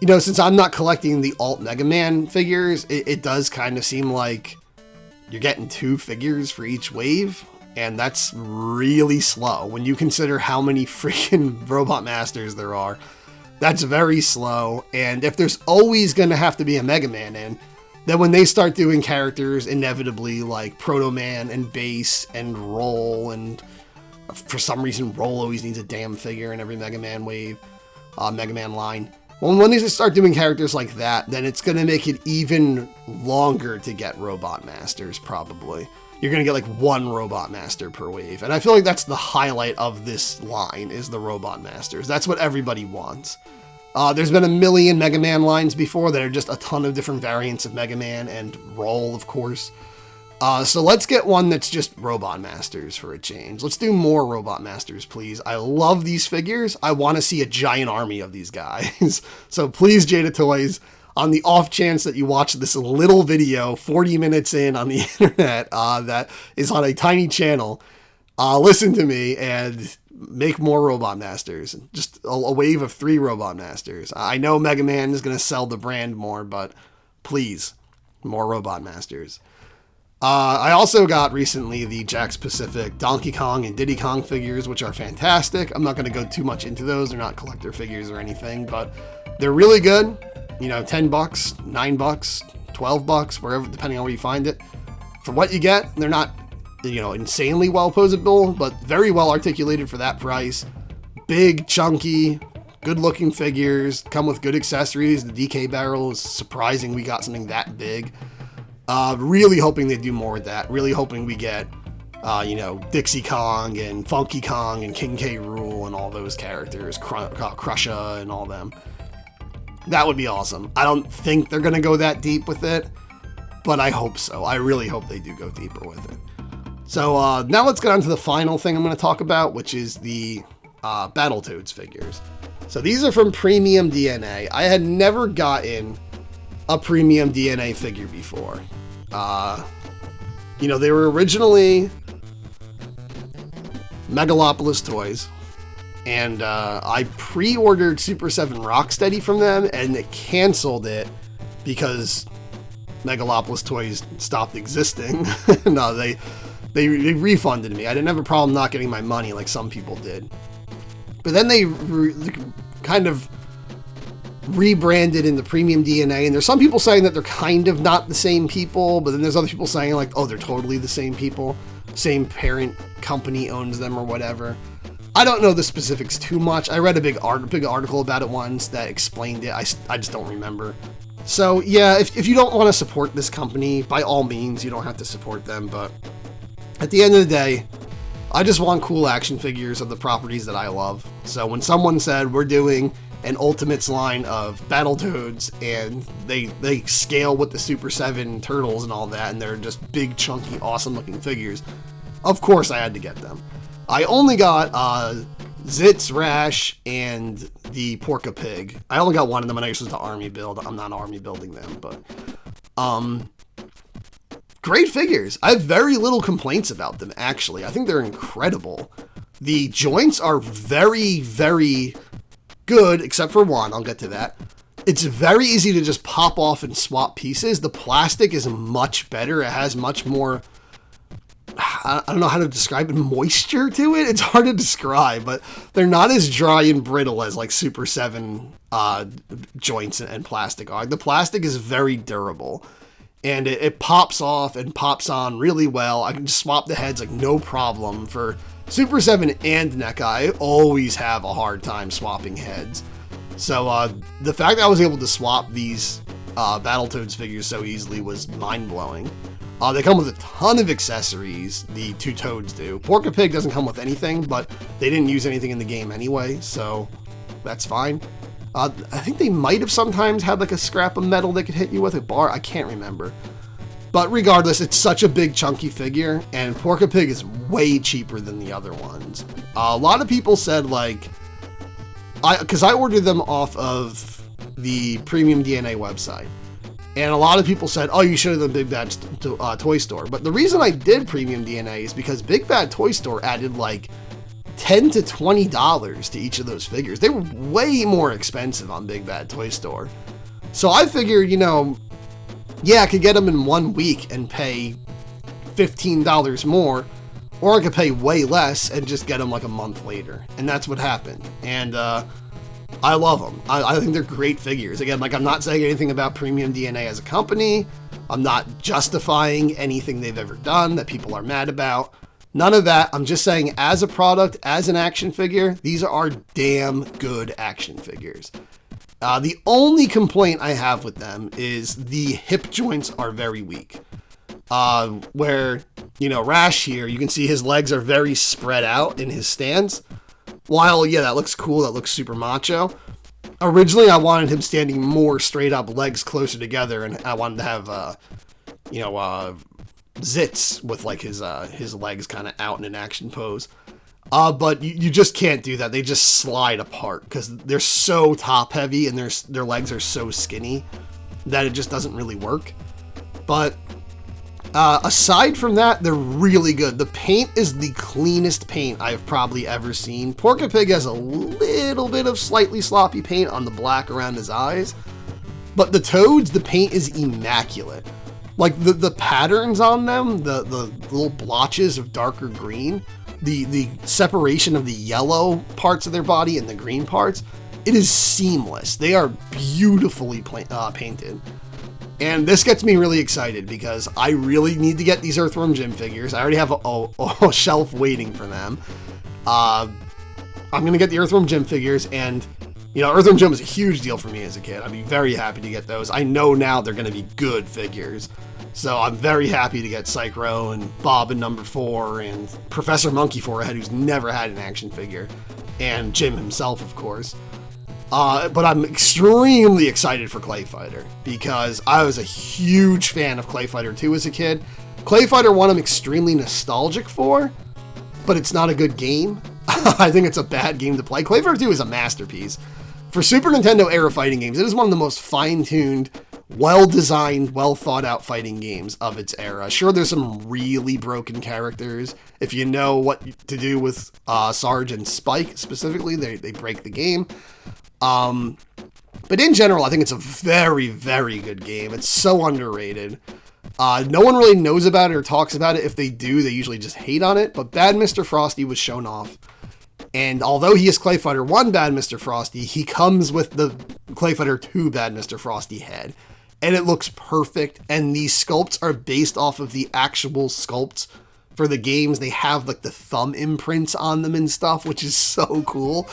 you know, since I'm not collecting the alt Mega Man figures, it does kind of seem like you're getting 2 figures for each wave, and that's really slow. When you consider how many freaking Robot Masters there are, that's very slow, and if there's always going to have to be a Mega Man in, then when they start doing characters inevitably like Proto Man and Bass and Roll, and for some reason Roll always needs a damn figure in every Mega Man wave, Mega Man line. Well, when they start doing characters like that, then it's going to make it even longer to get Robot Masters, probably. You're going to get like 1 Robot Master per wave. And I feel like that's the highlight of this line, is the Robot Masters. That's what everybody wants. There's been a million Mega Man lines before that are just a ton of different variants of Mega Man and Roll, of course. So let's get one that's just Robot Masters for a change. Let's do more Robot Masters, please. I love these figures. I want to see a giant army of these guys. So please, JADA Toys, on the off chance that you watch this little video 40 minutes in on the internet that is on a tiny channel, listen to me and make more Robot Masters. Just a wave of 3 Robot Masters. I know Mega Man is going to sell the brand more, but please, more Robot Masters. I also got recently the Jakks Pacific Donkey Kong and Diddy Kong figures, which are fantastic. I'm not going to go too much into those. They're not collector figures or anything, but they're really good. You know, $10, $9, $12, wherever, depending on where you find it. For what you get, they're not, you know, insanely well posable, but very well articulated for that price. Big, chunky, good looking figures, come with good accessories. The DK barrel is surprising we got something that big. Really hoping they do more with that. Really hoping we get, you know, Dixie Kong and Funky Kong and King K. Rool and all those characters, Crusha and all them. That would be awesome. I don't think they're going to go that deep with it, but I hope so. I really hope they do go deeper with it. So now let's get on to the final thing I'm going to talk about, which is the Battletoads figures. So these are from Premium DNA. I had never gotten a Premium DNA figure before. You know, they were originally Megalopolis toys, and I pre-ordered Super 7 Rocksteady from them, and they canceled it because Megalopolis toys stopped existing. No, they refunded me. I didn't have a problem not getting my money like some people did. But then they kind of rebranded into Premium DNA, and there's some people saying that they're kind of not the same people, but then there's other people saying like, oh, they're totally the same people, same parent company owns them or whatever. I don't know the specifics too much. I read a big article about it once that explained it. I just don't remember. So yeah, if you don't want to support this company, by all means, you don't have to support them, but at the end of the day, I just want cool action figures of the properties that I love. So when someone said we're doing an Ultimates line of Battletoads, and they scale with the Super 7 Turtles and all that, and they're just big, chunky, awesome-looking figures, of course I had to get them. I only got Zitz, Rash, and the Porka Pig. I only got one of them, and I used to army build. I'm not army building them, but great figures. I have very little complaints about them, actually. I think they're incredible. The joints are very, very good, except for one. I'll get to that. It's very easy to just pop off and swap pieces. The plastic is much better. It has much more, I don't know how to describe it, moisture to it. It's hard to describe, but they're not as dry and brittle as like Super 7 joints and plastic are. The plastic is very durable, and it pops off and pops on really well. I can just swap the heads like no problem. For Super 7 and NECA, I always have a hard time swapping heads. So the fact that I was able to swap these Battletoads figures so easily was mind-blowing. They come with a ton of accessories, the two Toads do. Porka Pig doesn't come with anything, but they didn't use anything in the game anyway, so that's fine. I think they might have sometimes had like a scrap of metal they could hit you with, a bar, I can't remember. But regardless, it's such a big chunky figure, and Porka Pig is way cheaper than the other ones. A lot of people said like, because I ordered them off of the Premium DNA website, and a lot of people said, oh, you should have done Big Bad Toy Store. But the reason I did Premium DNA is because Big Bad Toy Store added like $10 to $20 to each of those figures. They were way more expensive on Big Bad Toy Store. So I figured, you know, yeah, I could get them in 1 week and pay $15 more, or I could pay way less and just get them like a month later. And that's what happened. And I love them. I think they're great figures. Again, like, I'm not saying anything about Premium DNA as a company. I'm not justifying anything they've ever done that people are mad about. None of that. I'm just saying, as a product, as an action figure, these are damn good action figures. The only complaint I have with them is the hip joints are very weak. Where, you know, Rash here, you can see his legs are very spread out in his stance. While, yeah, that looks cool, that looks super macho. Originally, I wanted him standing more straight up, legs closer together, and I wanted to have, zits with like his legs kind of out in an action pose. But you just can't do that. They just slide apart because they're so top heavy and their legs are so skinny that it just doesn't really work. But aside from that, they're really good. The paint is the cleanest paint I've probably ever seen. Porcupig has a little bit of slightly sloppy paint on the black around his eyes, but the Toads, the paint is immaculate. Like the patterns on them, the little blotches of darker green, the separation of the yellow parts of their body and the green parts, it is seamless. They are beautifully painted. And this gets me really excited because I really need to get these Earthworm Jim figures. I already have a shelf waiting for them. I'm going to get the Earthworm Jim figures, and, Earthworm Jim was a huge deal for me as a kid. I'd be very happy to get those. I know now they're going to be good figures. So I'm very happy to get Psychro and Bob in number 4 and Professor Monkey Forehead, who's never had an action figure, and Jim himself, of course. But I'm extremely excited for Clay Fighter because I was a huge fan of Clay Fighter 2 as a kid. Clay Fighter 1 I'm extremely nostalgic for, but it's not a good game. I think it's a bad game to play. Clay Fighter 2 is a masterpiece. For Super Nintendo era fighting games, it is one of the most fine-tuned, well-designed, well-thought-out fighting games of its era. Sure, there's some really broken characters. If you know what to do with Sarge and Spike specifically, they break the game. But in general, I think it's a very, very good game. It's so underrated. No one really knows about it or talks about it. If they do, they usually just hate on it. But Bad Mr. Frosty was shown off. And although he is Clay Fighter 1 Bad Mr. Frosty, he comes with the Clay Fighter 2 Bad Mr. Frosty head. And it looks perfect. And these sculpts are based off of the actual sculpts for the games. They have like the thumb imprints on them and stuff, which is so cool.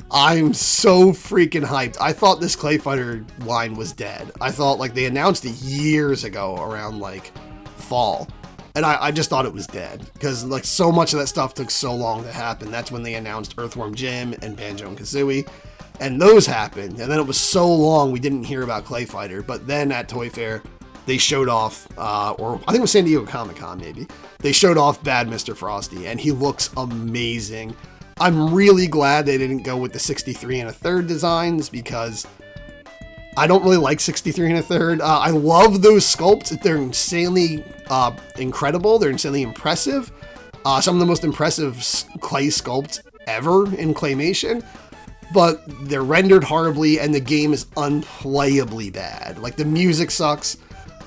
I'm so freaking hyped. I thought this Clay Fighter line was dead. I thought like they announced it years ago around like fall. And I just thought it was dead because like so much of that stuff took so long to happen. That's when they announced Earthworm Jim and Banjo and Kazooie. And those happened. And then it was so long we didn't hear about Clay Fighter. But then at Toy Fair, they showed off, or I think it was San Diego Comic-Con maybe. They showed off Bad Mr. Frosty and he looks amazing. I'm really glad they didn't go with the 63 1/3 designs because I don't really like 63 1/3. I love those sculpts. They're insanely incredible. They're insanely impressive. Some of the most impressive clay sculpts ever in claymation. But they're rendered horribly and the game is unplayably bad. Like the music sucks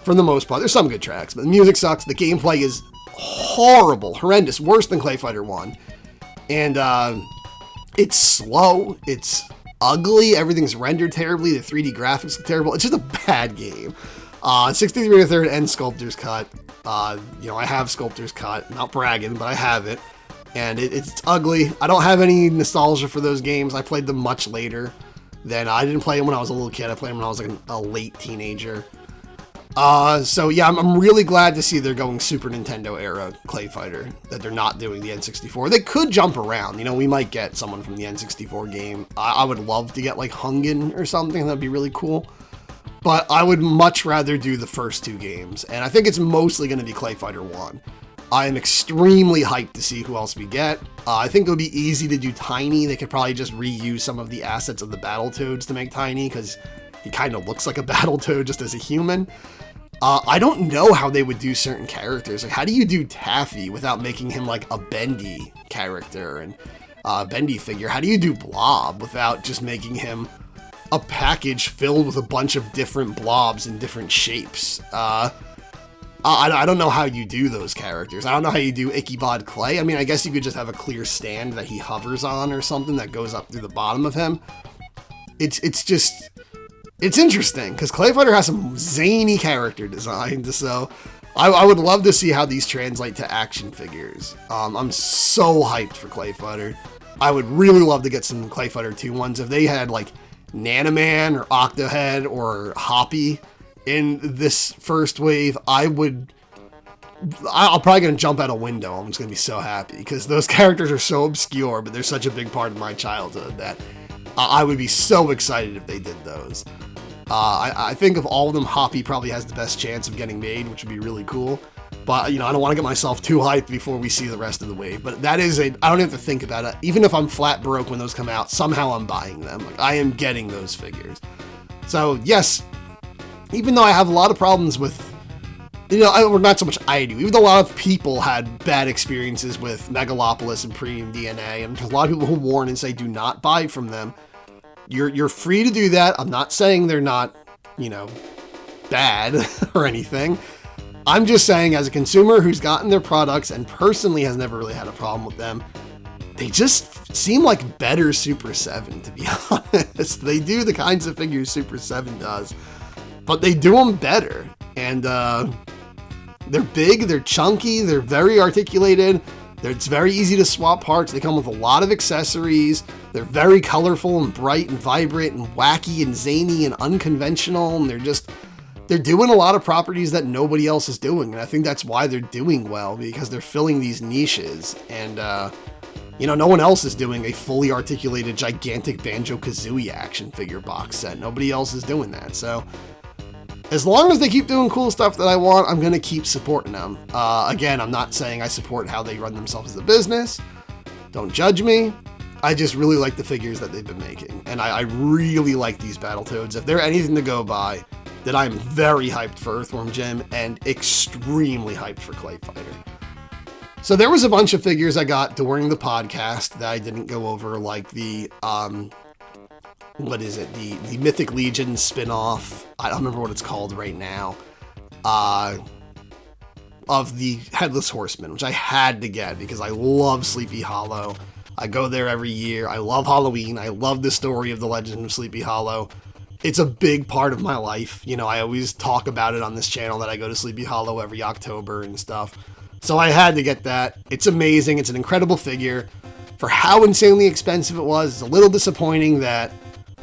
for the most part. There's some good tracks, but the music sucks. The gameplay is horrible, horrendous, worse than Clay Fighter 1. And it's slow, it's ugly, everything's rendered terribly, the 3D graphics look terrible. It's just a bad game. 63 1/3 and Sculptor's Cut. I have Sculptor's Cut, not bragging, but I have it. And it's ugly. I don't have any nostalgia for those games. I played them much later. I didn't play them when I was a little kid. I played them when I was like a late teenager. So yeah, I'm really glad to see they're going Super Nintendo era Clay Fighter, that they're not doing the N64. They could jump around, we might get someone from the N64 game. I would love to get like Hungen or something, that'd be really cool. But I would much rather do the first 2 games, and I think it's mostly going to be Clay Fighter 1. I am extremely hyped to see who else we get. I think it would be easy to do Tiny. They could probably just reuse some of the assets of the Battletoads to make Tiny, because he kind of looks like a Battletoad just as a human. I don't know how they would do certain characters. Like, how do you do Taffy without making him like a Bendy character and Bendy figure? How do you do Blob without just making him a package filled with a bunch of different blobs in different shapes? I don't know how you do those characters. I don't know how you do Ichabod Clay. I mean, I guess you could just have a clear stand that he hovers on or something that goes up through the bottom of him. It's interesting, because Clay Fighter has some zany character designs, so I would love to see how these translate to action figures. I'm so hyped for Clay Fighter. I would really love to get some Clay Fighter 2 ones. If they had, like, Nanoman or Octohead or Hoppy in this first wave, I'm probably going to jump out a window. I'm just going to be so happy, because those characters are so obscure, but they're such a big part of my childhood that I would be so excited if they did those. I think of all of them, Hoppy probably has the best chance of getting made, which would be really cool. But, I don't want to get myself too hyped before we see the rest of the wave. But that is I don't have to think about it. Even if I'm flat broke when those come out, somehow I'm buying them. Like, I am getting those figures. So, yes, even though I have a lot of problems with, or not so much I do, even though a lot of people had bad experiences with Megalopolis and Premium DNA, and there's a lot of people who warn and say do not buy from them, you're free to do that. I'm not saying they're not, bad or anything. I'm just saying, as a consumer who's gotten their products and personally has never really had a problem with them, they just seem like better Super 7, to be honest. They do the kinds of figures Super 7 does, but they do them better. And they're big, they're chunky, they're very articulated. It's very easy to swap parts. They come with a lot of accessories. They're very colorful and bright and vibrant and wacky and zany and unconventional. And they're doing a lot of properties that nobody else is doing. And I think that's why they're doing well, because they're filling these niches. And, no one else is doing a fully articulated, gigantic Banjo-Kazooie action figure box set. Nobody else is doing that. So, as long as they keep doing cool stuff that I want, I'm going to keep supporting them. Again, I'm not saying I support how they run themselves as a business. Don't judge me. I just really like the figures that they've been making. And I really like these Battletoads. If they're anything to go by, then I'm very hyped for Earthworm Jim and extremely hyped for Clay Fighter. So there was a bunch of figures I got during the podcast that I didn't go over, like the, the Mythic Legion spin-off, I don't remember what it's called right now, of the Headless Horseman, which I had to get because I love Sleepy Hollow. I go there every year. I love Halloween. I love the story of the Legend of Sleepy Hollow. It's a big part of my life. I always talk about it on this channel that I go to Sleepy Hollow every October and stuff. So I had to get that. It's amazing. It's an incredible figure. For how insanely expensive it was, it's a little disappointing that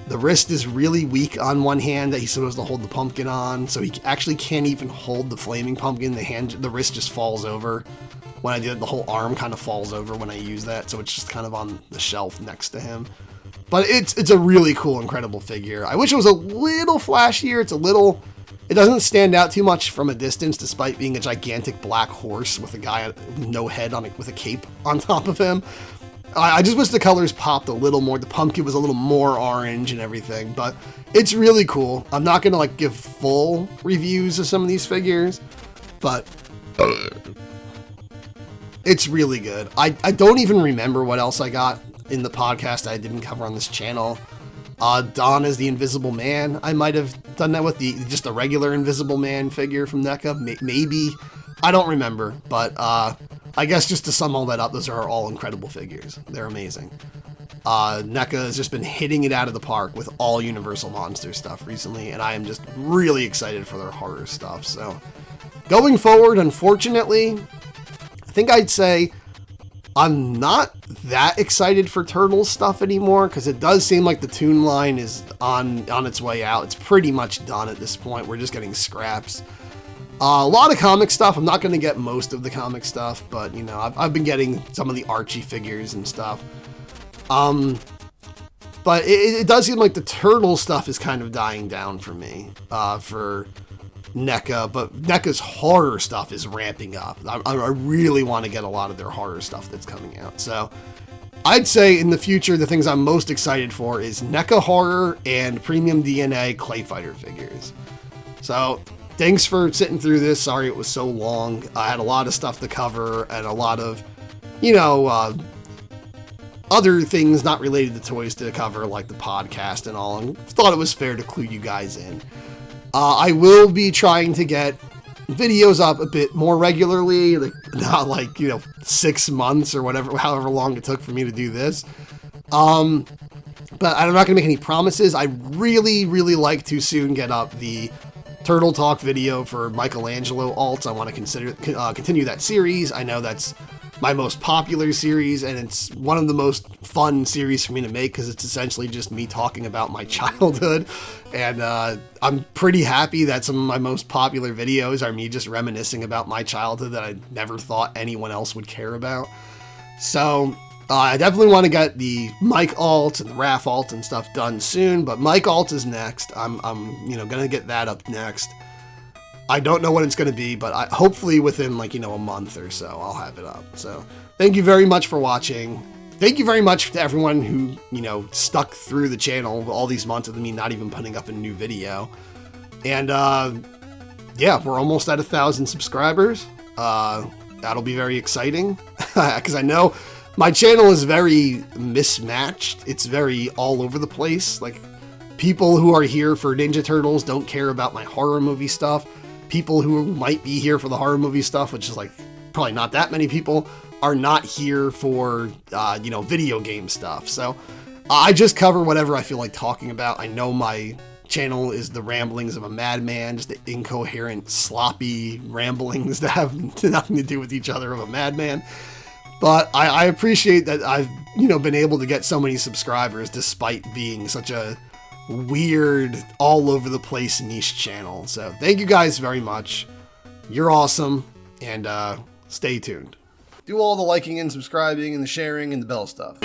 the wrist is really weak on one hand that he's supposed to hold the pumpkin on, so he actually can't even hold the flaming pumpkin. The wrist just falls over. When I do it, the whole arm kind of falls over when I use that, so it's just kind of on the shelf next to him. But it's a really cool, incredible figure. I wish it was a little flashier. It doesn't stand out too much from a distance, despite being a gigantic black horse with a guy with no head on it, with a cape on top of him. I just wish the colors popped a little more. The pumpkin was a little more orange and everything, but it's really cool. I'm not going to give full reviews of some of these figures, but it's really good. I don't even remember what else I got in the podcast I didn't cover on this channel. Don is the Invisible Man. I might have done that with just a regular Invisible Man figure from NECA. Maybe. I don't remember, but I guess just to sum all that up, those are all incredible figures. They're amazing. NECA has just been hitting it out of the park with all Universal Monster stuff recently, and I am just really excited for their horror stuff. So, going forward, unfortunately, I think I'd say I'm not that excited for Turtles stuff anymore, because it does seem like the Toon line is on its way out. It's pretty much done at this point. We're just getting scraps. A lot of comic stuff. I'm not going to get most of the comic stuff, but, I've been getting some of the Archie figures and stuff. But it does seem like the Turtle stuff is kind of dying down for me, for NECA, but NECA's horror stuff is ramping up. I really want to get a lot of their horror stuff that's coming out. So I'd say in the future, the things I'm most excited for is NECA Horror and Premium DNA Clay Fighter figures. So thanks for sitting through this. Sorry it was so long. I had a lot of stuff to cover and a lot of, other things not related to toys to cover, like the podcast and all, and thought it was fair to clue you guys in. I will be trying to get videos up a bit more regularly, not 6 months or whatever, however long it took for me to do this. But I'm not going to make any promises. I really, really like to soon get up the Turtle Talk video for Michelangelo alts. I want to continue that series. I know that's my most popular series, and it's one of the most fun series for me to make because it's essentially just me talking about my childhood. And I'm pretty happy that some of my most popular videos are me just reminiscing about my childhood that I never thought anyone else would care about. So I definitely want to get the mic alt and the RAF alt and stuff done soon, but mic alt is next. I'm gonna get that up next. I don't know what it's gonna be, but hopefully within a month or so, I'll have it up. So thank you very much for watching. Thank you very much to everyone who stuck through the channel all these months of me not even putting up a new video. And yeah, we're almost at 1,000 subscribers. That'll be very exciting because I know my channel is very mismatched. It's very all over the place. Like, people who are here for Ninja Turtles don't care about my horror movie stuff. People who might be here for the horror movie stuff, which is probably not that many people, are not here for, video game stuff. So I just cover whatever I feel like talking about. I know my channel is the ramblings of a madman, just the incoherent, sloppy ramblings that have nothing to do with each other of a madman. But I appreciate that I've, been able to get so many subscribers despite being such a weird, all over the place niche channel. So thank you guys very much. You're awesome, and stay tuned. Do all the liking and subscribing and the sharing and the bell stuff.